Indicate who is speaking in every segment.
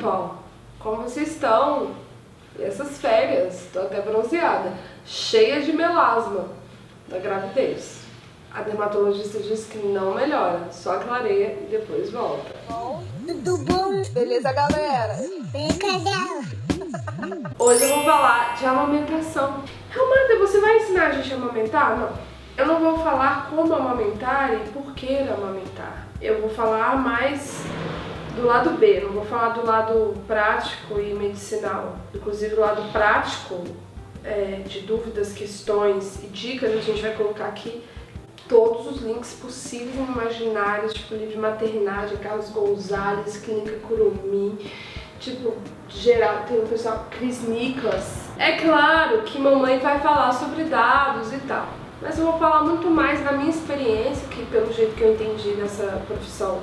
Speaker 1: people! Como vocês estão? Essas férias, tô até bronzeada, cheia de melasma da gravidez. A dermatologista disse que não melhora, só clareia e depois volta.
Speaker 2: Tudo bom?
Speaker 3: Beleza, galera?
Speaker 1: Hoje eu vou falar de amamentação. Amanda, você vai ensinar a gente a amamentar? Não. Eu não vou falar como amamentar e por que amamentar. Eu vou falar mais do lado B, não vou falar do lado prático e medicinal. Inclusive, o lado prático, de dúvidas, questões e dicas, a gente vai colocar aqui todos os links possíveis e imaginários, tipo livro de maternagem, Carlos Gonzalez, Clínica Curumim, tipo, geral, tem o pessoal, Chris Nicholas. É claro que mamãe vai falar sobre dados e tal, mas eu vou falar muito mais da minha experiência, que pelo jeito que eu entendi dessa profissão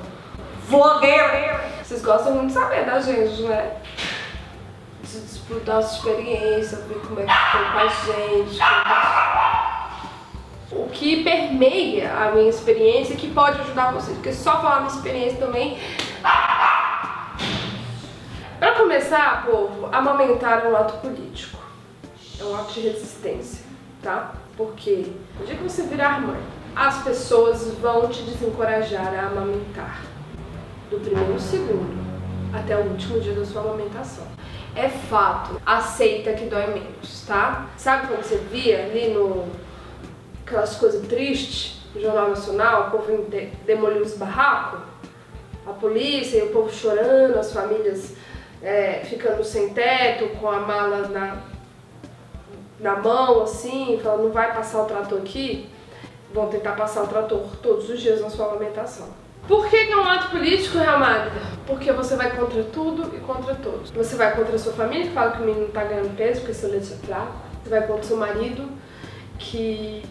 Speaker 1: vlogueira, vocês gostam muito de saber da gente, né? De disputar a sua experiência, ver como é que foi com a gente, o que permeia a minha experiência, que pode ajudar vocês, porque só falar minha experiência também. Para começar, povo, amamentar é um ato político, é um ato de resistência, tá? Porque no dia que você virar mãe, as pessoas vão te desencorajar a amamentar, do primeiro segundo até o último dia da sua amamentação. É fato, aceita que dói menos, tá? Sabe quando você via ali aquelas coisas tristes no Jornal Nacional, o povo demoliu os barracos, a polícia e o povo chorando, as famílias ficando sem teto, com a mala na mão, assim, falando, não vai passar o trator aqui? Vão tentar passar o trator todos os dias na sua amamentação. Por que é um ato político, Ramada? Porque você vai contra tudo e contra todos. Você vai contra a sua família, que fala que o menino não tá ganhando peso porque seu leite é fraco. Você vai contra o seu marido, que,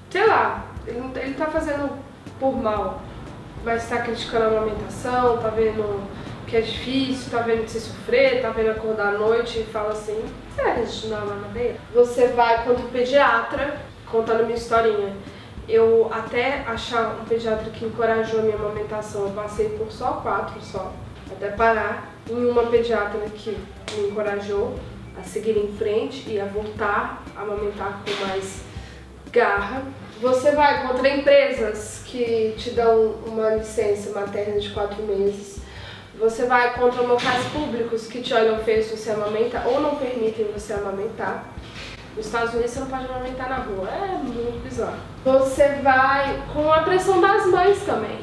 Speaker 1: sei lá, ele tá fazendo por mal, mas tá criticando a amamentação, tá vendo que é difícil, tá vendo você sofrer, tá vendo acordar à noite e fala assim, será que a gente não é mamadeira? Você vai contra o pediatra, contando minha historinha. Eu até achar um pediatra que encorajou a minha amamentação, eu passei por só 4 até parar em uma pediatra que me encorajou a seguir em frente e a voltar a amamentar com mais garra. Você vai contra empresas que te dão uma licença materna de 4 meses. Você vai contra locais públicos que te olham feio se você amamenta ou não permitem você amamentar. Nos Estados Unidos você não pode amamentar na rua, é muito bizarro. Você vai com a pressão das mães também,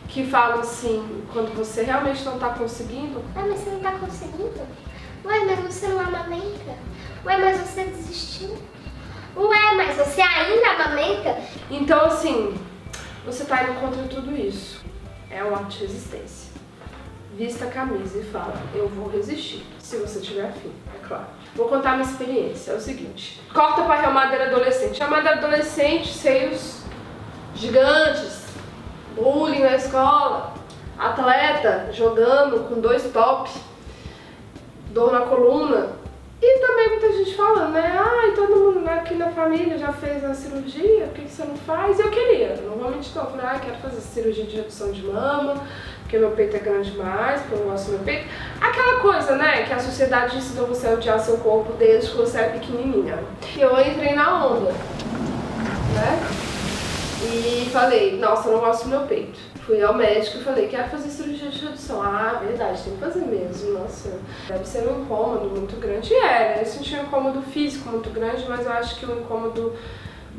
Speaker 1: que falam assim, quando você realmente não tá conseguindo.
Speaker 2: Ah, mas você não tá conseguindo? Ué, mas você não amamenta? Ué, mas você desistiu? Ué, mas você ainda amamenta?
Speaker 1: Então assim, você tá indo contra tudo isso. É um ato de resistência. Vista a camisa e fala, eu vou resistir, se você tiver afim, é claro. Vou contar minha experiência, é o seguinte. Corta para a reumadeira adolescente. Reumadeira adolescente, seios gigantes, bullying na escola, atleta jogando com 2 tops, dor na coluna. E também muita gente falando, né? Ai, todo mundo aqui na família já fez a cirurgia, por que você não faz? Eu queria, não vou mentir não. Eu falei, quero fazer cirurgia de redução de mama, porque meu peito é grande demais, porque eu não gosto do meu peito. Aquela coisa, né, que a sociedade ensinou você a odiar seu corpo desde que você é pequenininha. Eu entrei na onda, né? E falei, nossa, eu não gosto do meu peito. Fui ao médico e falei, quero fazer cirurgia de redução. Ah, verdade, tem que fazer mesmo. Nossa, deve ser um incômodo muito grande. E né? Eu senti um incômodo físico muito grande, mas eu acho que o incômodo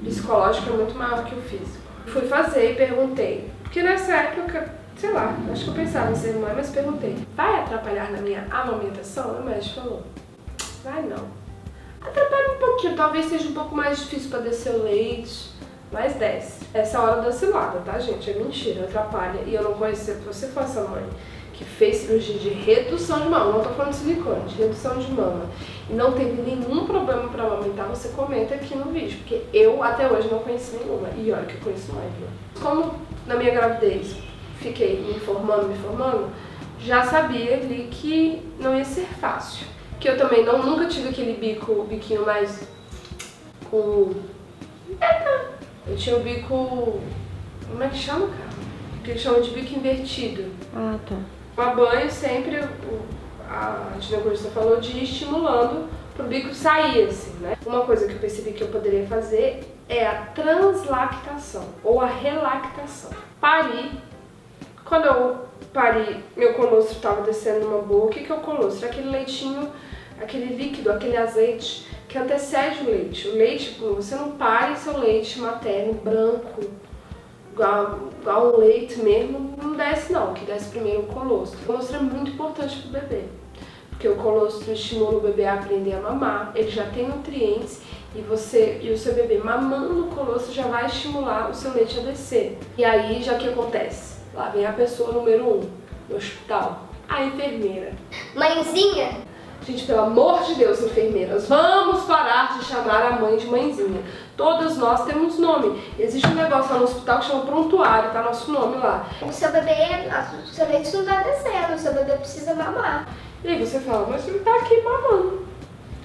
Speaker 1: psicológico é muito maior que o físico. Fui fazer e perguntei, porque nessa época, sei lá, acho que eu pensava em ser mãe, mas perguntei, vai atrapalhar na minha amamentação? O médico falou, vai não. Atrapalha um pouquinho, talvez seja um pouco mais difícil para descer o leite, mas desce. Essa é a hora da cilada, tá, gente? É mentira, atrapalha. E eu não conhecia, se você for essa mãe que fez cirurgia de redução de mama, não tô falando de silicone, de redução de mama, e não teve nenhum problema para amamentar, você comenta aqui no vídeo, porque eu até hoje não conheci nenhuma. E olha que eu conheço mais, viu? Como na minha gravidez fiquei me informando, já sabia ali que não ia ser fácil. Que eu também nunca tive aquele biquinho mais com... Eu tinha o bico... Como é que chama, cara? Que eles chamam de bico invertido.
Speaker 3: Ah, tá.
Speaker 1: Tomar banho sempre, a ginecologista falou de ir estimulando pro bico sair, assim, né? Uma coisa que eu percebi que eu poderia fazer é a translactação ou a relactação. Pari, quando eu pari, meu colostro estava descendo numa boa. O que é o colostro? É aquele leitinho, aquele líquido, aquele azeite que antecede o leite. O leite, você não pare seu leite materno branco, igual um leite mesmo, não desce não, o que desce primeiro o colostro. O colostro é muito importante para o bebê, porque o colostro estimula o bebê a aprender a mamar, ele já tem nutrientes e o seu bebê mamando o colostro já vai estimular o seu leite a descer. E aí, já que acontece? Lá vem a pessoa número 1 no hospital, a enfermeira.
Speaker 2: Mãezinha?
Speaker 1: Gente, pelo amor de Deus, enfermeiras, vamos parar de chamar a mãe de mãezinha. Todas nós temos nome. Existe um negócio lá no hospital que chama prontuário, tá nosso nome lá.
Speaker 2: O seu bebê, o seu leite não tá descendo, o seu bebê precisa mamar.
Speaker 1: E aí você fala, mas ele tá aqui mamando.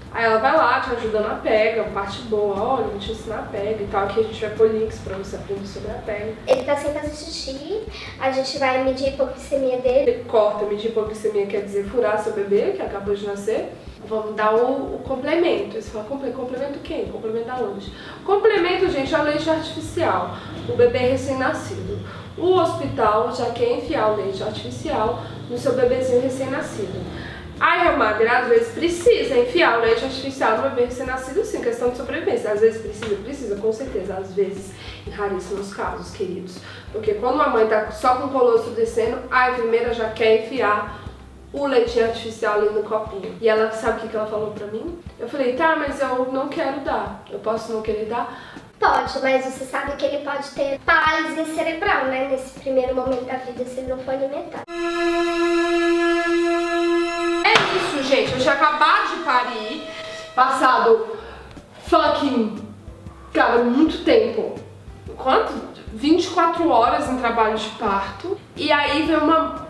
Speaker 1: Aí ela vai lá, te ajuda na pega, parte boa, olha, vou te ensinar a pega e tal. Aqui a gente vai pôr links pra você aprender sobre a pega.
Speaker 2: Ele tá sem fazer xixi, a gente vai medir a hipoglicemia dele.
Speaker 1: Ele corta, medir hipoglicemia quer dizer furar seu bebê, que acabou de nascer. Vamos dar o complemento. Aí você fala, complemento quem? Complemento da onde? Complemento, gente, é o leite artificial. O bebê recém-nascido. O hospital já quer enfiar o leite artificial no seu bebezinho recém-nascido. Ai, a madre, às vezes precisa enfiar o leite artificial no bebê recém-nascido, sim, questão de sobrevivência. Às vezes precisa, com certeza. Às vezes, em raríssimos casos, queridos. Porque quando a mãe tá só com o colostro descendo, a enfermeira já quer enfiar o leitinho artificial ali no copinho. E ela, sabe o que ela falou pra mim? Eu falei, tá, mas eu não quero dar. Eu posso não querer dar?
Speaker 2: Pode, mas você sabe que ele pode ter paralisia cerebral, né? Nesse primeiro momento da vida, se ele não for alimentado.
Speaker 1: Isso, gente, eu tinha acabado de parir, passado cara, muito tempo. Quanto? 24 horas em trabalho de parto. E aí veio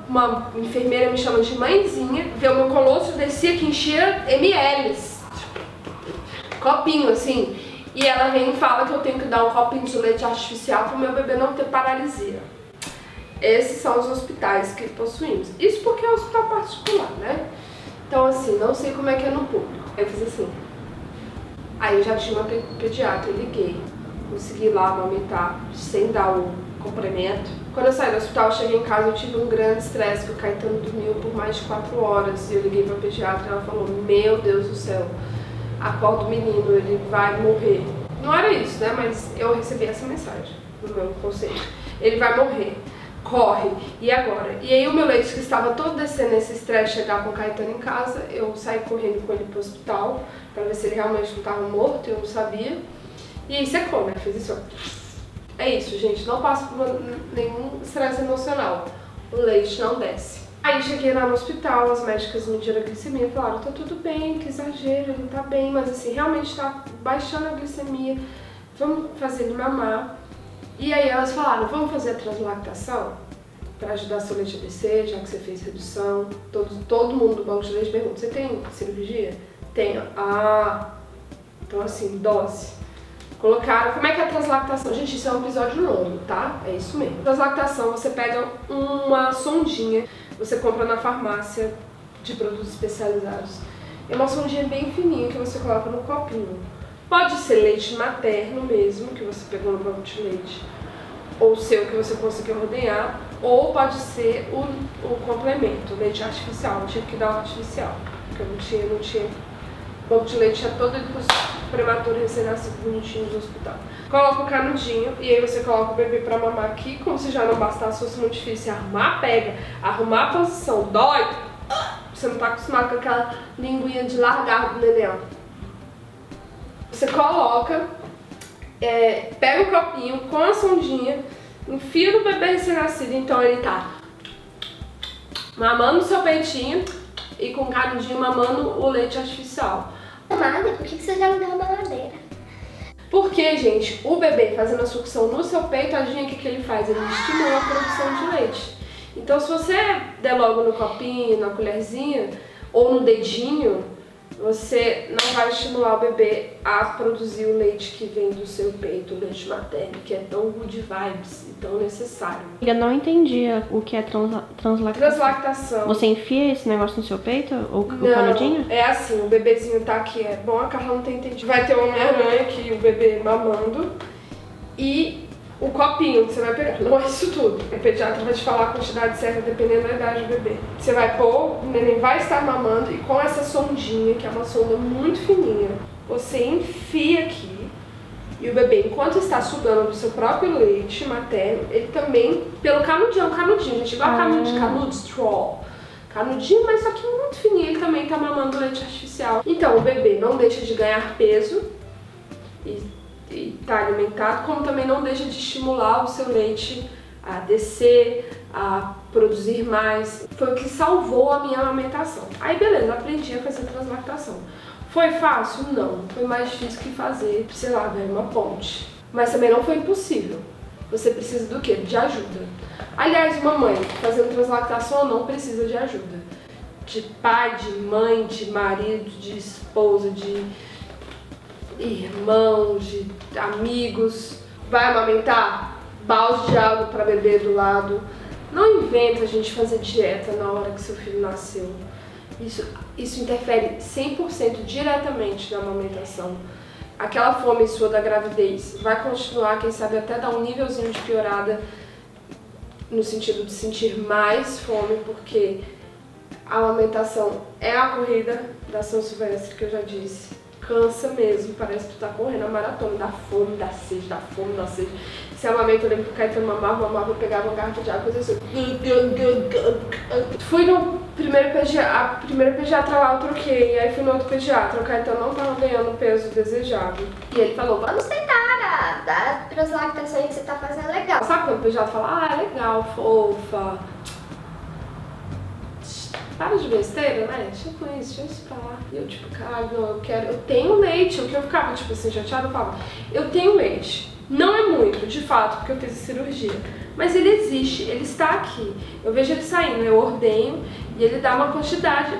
Speaker 1: uma enfermeira, me chama de mãezinha, veio o meu colostro, descia que enchia mls. Copinho, assim. E ela vem e fala que eu tenho que dar um copinho de leite artificial para o meu bebê não ter paralisia. Esses são os hospitais que possuímos. Isso porque é um hospital particular, né? Então, assim, não sei como é que é no público. Aí eu fiz assim. Aí eu já tinha uma pediatra, eu liguei. Consegui lá amamentar sem dar o complemento. Quando eu saí do hospital, eu cheguei em casa, eu tive um grande estresse, que o Caetano dormiu por mais de 4 horas. E eu liguei pra pediatra e ela falou, meu Deus do céu, acorda o menino, ele vai morrer. Não era isso, né? Mas eu recebi essa mensagem no meu conselho. Ele vai morrer. Corre, e agora? E aí o meu leite que estava todo descendo nesse estresse, chegar com o Caetano em casa, eu saí correndo com ele pro hospital, pra ver se ele realmente não estava morto, eu não sabia. E aí secou, né? Fez isso. É isso, gente, não passa por nenhum estresse emocional. O leite não desce. Aí cheguei lá no hospital, as médicas mediram a glicemia, falaram, tá tudo bem, que exagero, ele tá bem, mas assim, realmente tá baixando a glicemia, vamos fazer ele mamar. E aí elas falaram, vamos fazer a translactação para ajudar seu leite a descer, já que você fez redução. Todo mundo do banco de leite pergunta, você tem cirurgia? Tenho. Ah, então assim, dose. Colocaram, como é que é a translactação? Gente, isso é um episódio longo, tá? É isso mesmo. Translactação, você pega uma sondinha, você compra na farmácia de produtos especializados. É uma sondinha bem fininha que você coloca no copinho. Pode ser leite materno mesmo, que você pegou no banco de leite, ou seu que você conseguiu ordenhar, ou pode ser o complemento, leite artificial. Eu tive que dar o artificial, porque eu não tinha. O banco de leite tinha todo ele prematuro recém-nascido bonitinho do hospital. Coloca o canudinho e aí você coloca o bebê pra mamar aqui, como se já não bastasse, fosse muito difícil arrumar a pega, arrumar a posição, dói. Você não tá acostumado com aquela linguinha de largar do neném. Você coloca, pega o copinho com a sondinha, enfia no bebê recém-nascido, então ele tá mamando o seu peitinho e com o canudinho mamando o leite artificial.
Speaker 2: Amada, por que você já não deu uma mamadeira?
Speaker 1: Porque, gente, o bebê fazendo a sucção no seu peito, adivinha o que ele faz? Ele estimula a produção de leite. Então, se você der logo no copinho, na colherzinha ou no dedinho, Você não vai estimular o bebê a produzir o leite que vem do seu peito, o leite materno, que é tão good vibes e tão necessário.
Speaker 3: Eu não entendi o que é translactação.
Speaker 1: Translactação.
Speaker 3: Você enfia esse negócio no seu peito? O
Speaker 1: Não,
Speaker 3: canudinho?
Speaker 1: é assim, o bebezinho tá aqui, é bom, a Carla não tem entendido. Vai ter o Homem-Aranha aqui, o bebê mamando, e o copinho que você vai pegar. Não é isso tudo. O pediatra vai te falar a quantidade certa dependendo da idade do bebê. Você vai pôr, o neném vai estar mamando e com essa sondinha, que é uma sonda muito fininha, você enfia aqui e o bebê, enquanto está sugando do seu próprio leite materno, ele também, pelo canudinho, gente, igual canudo, straw. Canudinho, mas só que muito fininho, ele também tá mamando leite artificial. Então, o bebê não deixa de ganhar peso e tá alimentado, como também não deixa de estimular o seu leite a descer, a produzir mais. Foi o que salvou a minha amamentação. Aí beleza, aprendi a fazer translactação. Foi fácil? Não. Foi mais difícil que fazer, sei lá, velho, uma ponte. Mas também não foi impossível. Você precisa do quê? De ajuda. Aliás, uma mãe fazendo translactação não precisa de ajuda. De pai, de mãe, de marido, de esposa, de irmãos, de amigos. Vai amamentar? Balde de água para beber do lado. Não inventa a gente fazer dieta na hora que seu filho nasceu. Isso interfere 100% diretamente na amamentação. Aquela fome sua da gravidez vai continuar, quem sabe até dar um nívelzinho de piorada no sentido de sentir mais fome, porque a amamentação é a corrida da São Silvestre, que eu já disse. Cansa mesmo, parece que tu tá correndo a maratona, da fome, da sede, da fome, da sede. Se amamenta, eu lembro que o Caetano mamava, eu pegava uma garrafa de água e fazia assim. Fui no a primeira pediatra lá, eu troquei, aí fui no outro pediatra, o Caetano não tava ganhando o peso desejado. E ele falou,
Speaker 2: Vamos tentar, a translactação que você tá fazendo é legal.
Speaker 1: sabe quando o pediatra fala, legal, fofa, para de besteira, né? Tipo isso, deixa isso pra lá. E eu tipo, caralho, não, eu tenho leite. O que eu ficava, tipo assim, chateada, eu falava, eu tenho leite. Não é muito, de fato, porque eu fiz a cirurgia. Mas ele existe, ele está aqui. Eu vejo ele saindo, eu ordenho e ele dá uma quantidade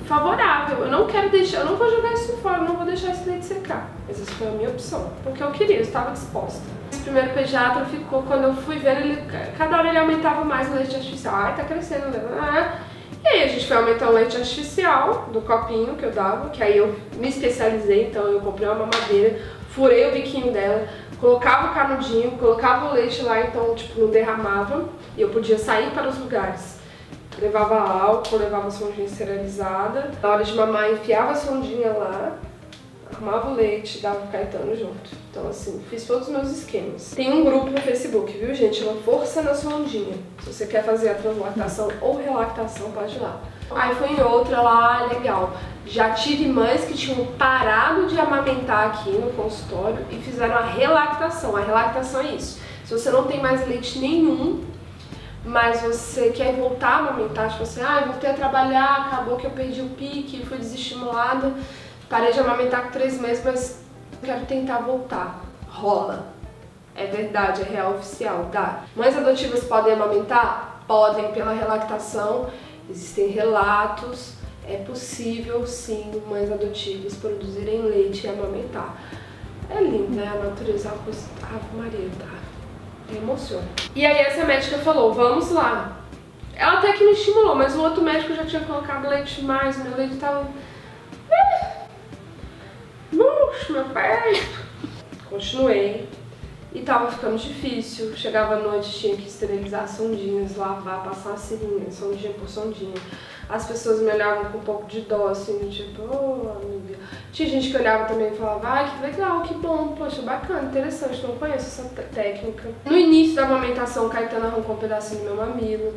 Speaker 1: favorável. Eu não quero deixar, eu não vou jogar isso fora, eu não vou deixar esse leite secar. Essa foi a minha opção, porque eu queria, eu estava disposta. Esse primeiro pediatra ficou, quando eu fui vendo, ele, cada hora ele aumentava mais o leite artificial. Ai, tá crescendo, né? E aí a gente foi aumentar o leite artificial do copinho que eu dava, que aí eu me especializei, então eu comprei uma mamadeira, furei o biquinho dela, colocava o canudinho, colocava o leite lá, então tipo não derramava, e eu podia sair para os lugares. Levava álcool, levava a sondinha esterilizada, na hora de mamar enfiava a sondinha lá, arrumava o leite, dava o Caetano junto. Então assim, fiz todos os meus esquemas. Tem um grupo no Facebook, viu gente? Chama Força na Sondinha. Se você quer fazer a translactação ou relactação, pode ir lá. Aí foi em outra lá, legal. Já tive mães que tinham parado de amamentar aqui no consultório e fizeram a relactação. A relactação é isso. Se você não tem mais leite nenhum, mas você quer voltar a amamentar, tipo assim, voltei a trabalhar, acabou que eu perdi o pique, fui desestimulada, parei de amamentar com 3 meses, mas quero tentar voltar. Rola. É verdade, é real oficial, dá. Mães adotivas podem amamentar? Podem, pela relactação. Existem relatos, é possível sim mães adotivas produzirem leite e amamentar. É lindo, né? A natureza é uma coisa. Ave Maria, tá? Emociona. E aí essa médica falou, vamos lá. Ela até que me estimulou, mas o outro médico já tinha colocado leite demais, meu leite tava... Murcho, meu pé. Continuei. E tava ficando difícil. Chegava à noite, tinha que esterilizar sondinhas, lavar, passar a seringa, sondinha por sondinha. As pessoas me olhavam com um pouco de dó, assim, tipo, amiga. Tinha gente que olhava também e falava, que legal, que bom, poxa, bacana, interessante, não conheço essa técnica. No início da amamentação, o Caetano arrancou um pedacinho do meu mamilo.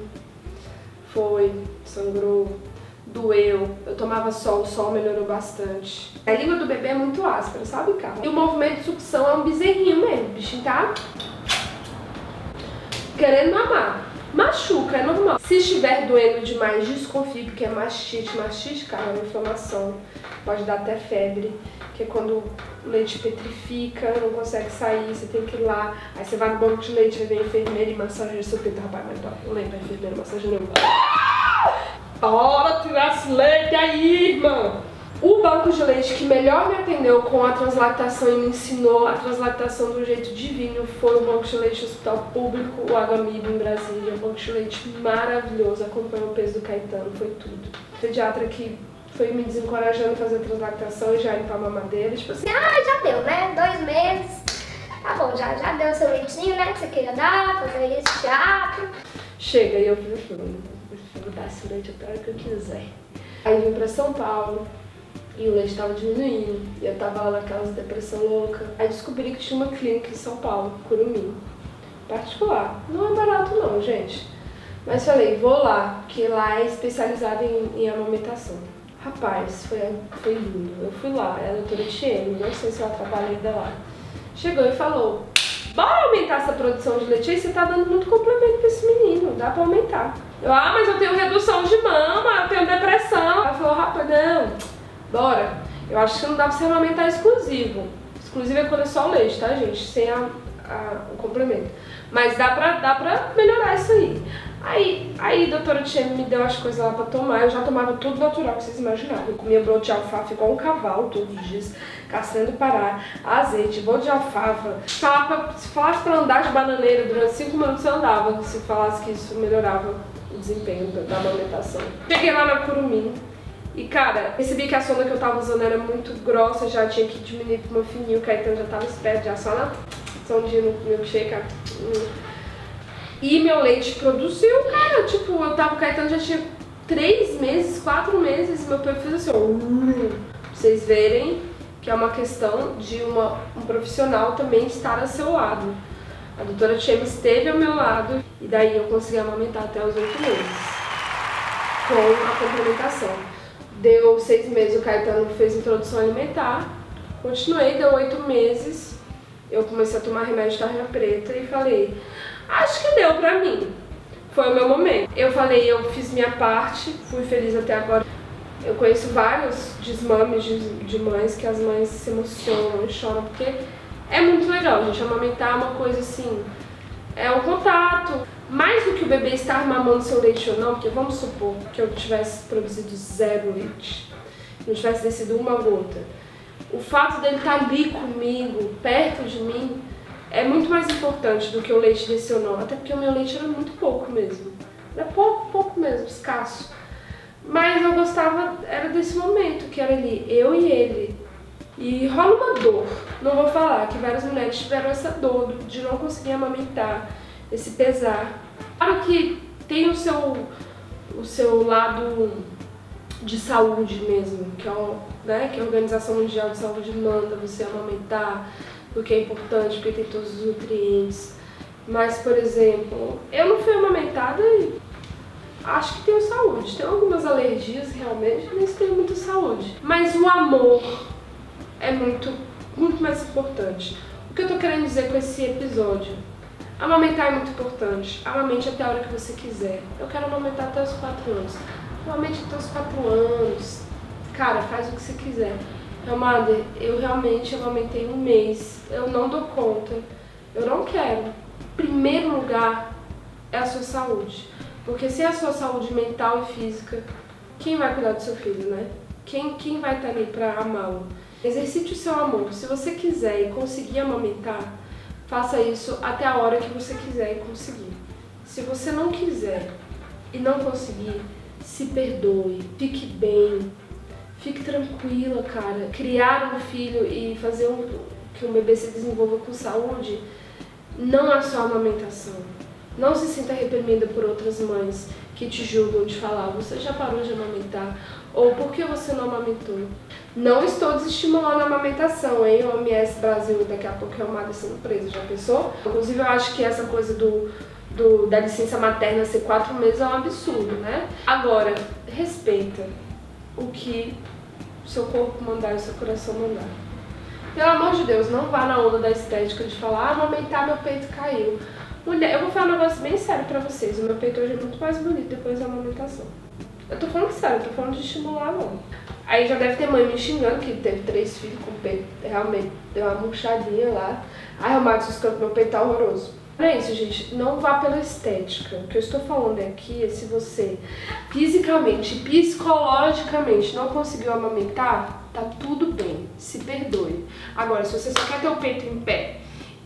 Speaker 1: Foi, sangrou, doeu. Eu tomava sol, o sol melhorou bastante. A língua do bebê é muito áspera, sabe, Carla? E o movimento de sucção é um bezerrinho mesmo. O bichinho tá querendo mamar. Machuca, é normal. Se estiver doendo demais, desconfie, porque é mastite. Mastite, cara, é uma inflamação. Pode dar até febre, que é quando o leite petrifica, não consegue sair, você tem que ir lá. Aí você vai no banco de leite, aí vem a enfermeira e massageia seu peito. Rapaz, mas eu lembro, a enfermeira massageando. Bora tirar esse leite aí, irmã! O banco de leite que melhor me atendeu com a translactação e me ensinou a translactação do jeito divino foi o banco de leite do Hospital Público, o HMIB em Brasília. Um banco de leite maravilhoso, acompanhou o peso do Caetano, foi tudo. O pediatra que foi me desencorajando a fazer a translactação e já indo pra mamadeira, tipo assim,
Speaker 2: Já deu, né? 2 meses. Tá bom, já deu seu leitinho, né? Que você queria dar, fazer esse teatro.
Speaker 1: chega. E eu falei, eu vou dar esse leite até a hora que eu quiser. Aí vim pra São Paulo. E o leite estava diminuindo, e eu tava lá naquelas depressão louca. Aí descobri que tinha uma clínica em São Paulo, Curumim, particular. Não é barato não, gente. Mas falei, vou lá, porque lá é especializado em amamentação. Rapaz, foi lindo. Eu fui lá, é a doutora Tiene, não sei se ela trabalha ainda lá. Chegou e falou, bora aumentar essa produção de leite aí, você tá dando muito complemento pra esse menino, dá pra aumentar. Mas eu tenho redução de mama, eu tenho depressão. Ela falou, rapaz, não. Bora. Eu acho que não dá pra você amamentar exclusivo. Exclusivo é quando é só o leite, tá, gente? Sem o complemento. Mas dá pra melhorar isso aí. Aí a doutora Tiene me deu as coisas lá pra tomar. Eu já tomava tudo natural que vocês imaginavam. Eu comia bolo de alfafa igual um cavalo todos os dias. Castanha do Pará, azeite, bolo de alfafa. Se falasse pra andar de bananeira durante 5 minutos eu andava. Se falasse que isso melhorava o desempenho da amamentação. Cheguei lá na Curumim. E cara, percebi que a sonda que eu tava usando era muito grossa, já tinha que diminuir pra uma fininha, o Caetano já tava esperto, já só na sondinha no milkshake. E meu leite produziu, cara, tipo, o Caetano já tinha 3 meses, 4 meses, meu peito fez assim, pra vocês verem que é uma questão de um profissional também estar ao seu lado. A doutora Tiene esteve ao meu lado e daí eu consegui amamentar até os 8 meses, com a complementação. Deu 6 meses, o Caetano fez introdução alimentar, continuei, deu 8 meses, eu comecei a tomar remédio de tarja preta e falei, acho que deu pra mim, foi o meu momento. Eu falei, eu fiz minha parte, fui feliz até agora. Eu conheço vários desmames de mães que as mães se emocionam e choram, porque é muito legal, gente, amamentar é uma coisa assim, é um contato. Mais do que o bebê estar mamando seu leite ou não, porque vamos supor que eu tivesse produzido 0 leite, não tivesse descido uma gota. O fato dele estar ali comigo, perto de mim, é muito mais importante do que o leite descer ou não. Até porque o meu leite era muito pouco mesmo. Era pouco mesmo, escasso. Mas eu gostava, era desse momento, que era ali, eu e ele. E rola uma dor. Não vou falar que várias mulheres tiveram essa dor de não conseguir amamentar, esse pesar. Claro que tem o seu lado de saúde mesmo, que a Organização Mundial de Saúde manda você amamentar, porque é importante, porque tem todos os nutrientes. Mas, por exemplo, eu não fui amamentada e acho que tenho saúde. Tenho algumas alergias realmente, mas tenho muita saúde. Mas o amor é muito mais importante. O que eu tô querendo dizer com esse episódio? Amamentar é muito importante. Amamente até a hora que você quiser. Eu quero amamentar até os 4 anos. Amamente até os 4 anos. Cara, faz o que você quiser. Amada, eu realmente amamentei 1 mês. Eu não dou conta. Eu não quero. Primeiro lugar é a sua saúde. Porque se é a sua saúde mental e física, quem vai cuidar do seu filho, né? Quem vai estar ali pra amá-lo? Exercite o seu amor. Se você quiser e conseguir amamentar, faça isso até a hora que você quiser e conseguir. Se você não quiser e não conseguir, se perdoe, fique bem, fique tranquila, cara. Criar um filho e fazer que um bebê se desenvolva com saúde não é só amamentação. Não se sinta reprimida por outras mães que te julgam de falar, você já parou de amamentar, ou por que você não amamentou. Não estou desestimulando a amamentação, hein? O OMS Brasil daqui a pouco é uma sendo presa, já pensou? Inclusive eu acho que essa coisa da licença materna ser 4 meses é um absurdo, né? Agora, respeita o que o seu corpo mandar e o seu coração mandar. Pelo amor de Deus, não vá na onda da estética de falar, amamentar, meu peito caiu. Mulher, eu vou falar um negócio bem sério pra vocês, o meu peito hoje é muito mais bonito depois da amamentação. Eu tô falando sério, eu tô falando de estimular não. Aí já deve ter mãe me xingando que teve 3 filhos com o peito, realmente deu uma murchadinha lá. Ai, o Max, meu peito tá horroroso. Não é isso, gente. Não vá pela estética. O que eu estou falando aqui é se você fisicamente, psicologicamente não conseguiu amamentar, tá tudo bem. Se perdoe. Agora, se você só quer ter o peito em pé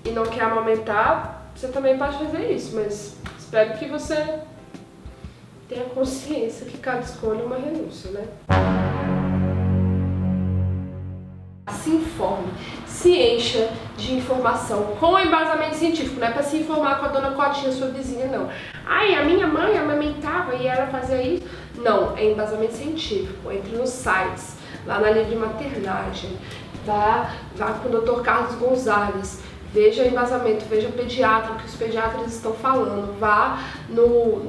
Speaker 1: e não quer amamentar, você também pode fazer isso. Mas espero que você tenha consciência que cada escolha é uma renúncia, né? Se informe, se encha de informação com embasamento científico, não é para se informar com a dona Cotinha, sua vizinha, não. Ai, a minha mãe amamentava e ela fazia isso. Não, é embasamento científico. Entre nos sites, lá na Livre Maternagem, vá com o Dr. Carlos Gonzalez, veja o embasamento, veja o pediatra, o que os pediatras estão falando, vá no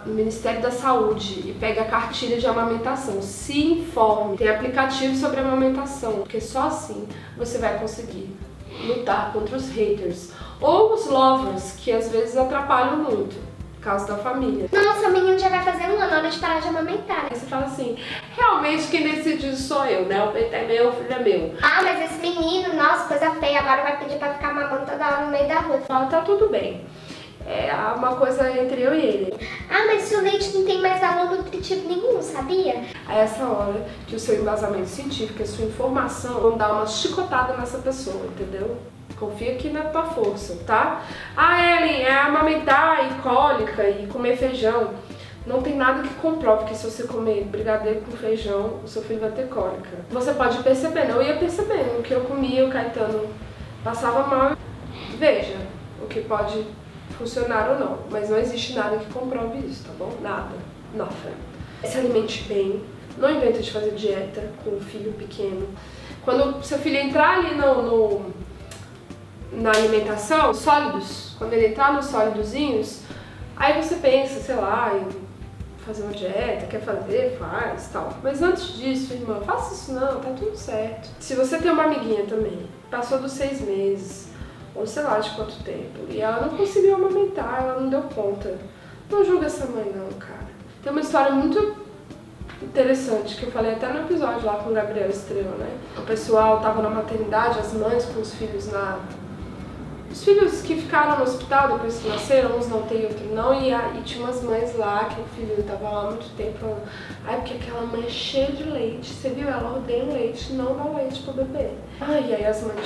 Speaker 1: Ministério da Saúde e pegue a cartilha de amamentação, se informe, tem aplicativo sobre amamentação, porque só assim você vai conseguir lutar contra os haters ou os lovers, que às vezes atrapalham muito. Caso da família.
Speaker 2: Nossa, o menino já vai fazer 1 ano, hora de parar de amamentar.
Speaker 1: Aí você fala assim, realmente quem decide sou eu, né? O peito é meu, o filho é meu.
Speaker 2: Ah, mas esse menino, nossa, coisa feia, agora vai pedir pra ficar mamando toda hora no meio da rua.
Speaker 1: Fala, tá tudo bem. É uma coisa entre eu e ele.
Speaker 2: Ah, mas o leite não tem mais valor nutritivo nenhum, sabia?
Speaker 1: A essa hora que o seu embasamento científico, a sua informação vão dar uma chicotada nessa pessoa, entendeu? Confia aqui na tua força, tá? Ah, Ellen, é amamentar e cólica e comer feijão. Não tem nada que comprove que se você comer brigadeiro com feijão, o seu filho vai ter cólica. Você pode perceber, eu ia percebendo o que eu comia, o Caetano passava mal. Veja o que pode funcionar ou não, mas não existe nada que comprove isso, tá bom? Nada. Nothing. Se alimente bem, não inventa de fazer dieta com um filho pequeno. Quando seu filho entrar ali na alimentação, sólidos, quando ele entrar nos sólidozinhos, aí você pensa, sei lá, em fazer uma dieta, quer fazer, faz, tal. Mas antes disso, irmã, faça isso não, tá tudo certo. Se você tem uma amiguinha também, passou dos 6 meses, ou sei lá de quanto tempo, e ela não conseguiu amamentar, ela não deu conta, não julga essa mãe não, cara. Tem uma história muito interessante, que eu falei até no episódio lá com o Gabriel Estrela, né? O pessoal tava na maternidade, as mães com os filhos Os filhos que ficaram no hospital depois que nasceram, uns não tem, outro não, e tinha umas mães lá, que o filho tava lá há muito tempo, falando, ai, porque aquela mãe é cheia de leite, você viu, ela odeia o leite, não dá leite pro bebê. Ai, e aí as mães,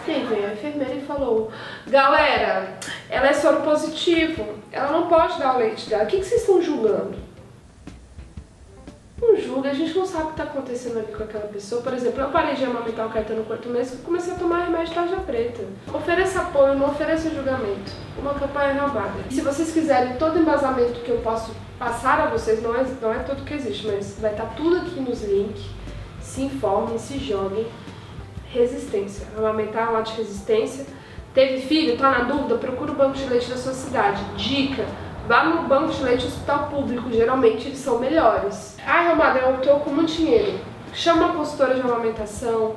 Speaker 1: e aí veio a enfermeira e falou, galera, ela é soro positivo, ela não pode dar o leite dela, o que vocês estão julgando? Não julga, a gente não sabe o que está acontecendo ali com aquela pessoa. Por exemplo, eu parei de amamentar o Caetano no 4º mês e comecei a tomar remédio de tarja preta. Ofereça apoio, não ofereça julgamento. Uma campanha roubada. Se vocês quiserem todo o embasamento que eu posso passar a vocês, não é tudo que existe, mas vai estar tudo aqui nos links. Se informem, se joguem. Resistência. Amamentar é um ato de resistência. Teve filho? Tá na dúvida? Procura o banco de leite da sua cidade. Dica. Vá no banco de leite do hospital público, geralmente eles são melhores. Ai, Romada, eu tô com muito dinheiro. Chama uma consultora de amamentação,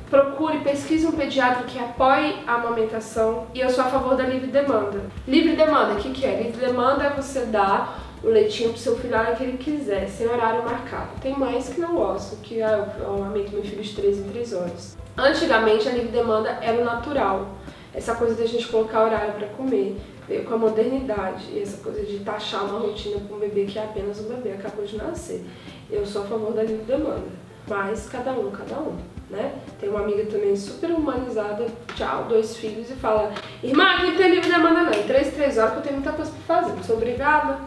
Speaker 1: procure, pesquise um pediatra que apoie a amamentação e eu sou a favor da livre demanda. Livre demanda, o que é? Livre demanda é você dar o leitinho pro seu filho a hora que ele quiser, sem horário marcado. Tem mães que não gostam, que eu amamento meu filho de 3 em 3 horas. Antigamente a livre demanda era o natural. Essa coisa de a gente colocar horário para comer veio com a modernidade e essa coisa de taxar uma rotina com um bebê que é apenas um bebê, acabou de nascer. Eu sou a favor da livre demanda, mas cada um, né? Tem uma amiga também super humanizada, tchau, 2 filhos, e fala, irmã, aqui não tem livre demanda não, em 3 horas que eu tenho muita coisa para fazer, não sou obrigada.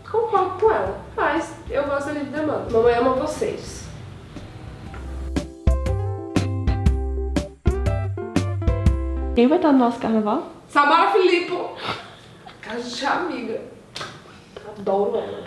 Speaker 1: Concordo com ela, mas eu gosto da livre demanda. Mamãe ama vocês.
Speaker 3: Quem vai estar no nosso carnaval?
Speaker 1: Samara Filippo, casa de amiga. Adoro ela.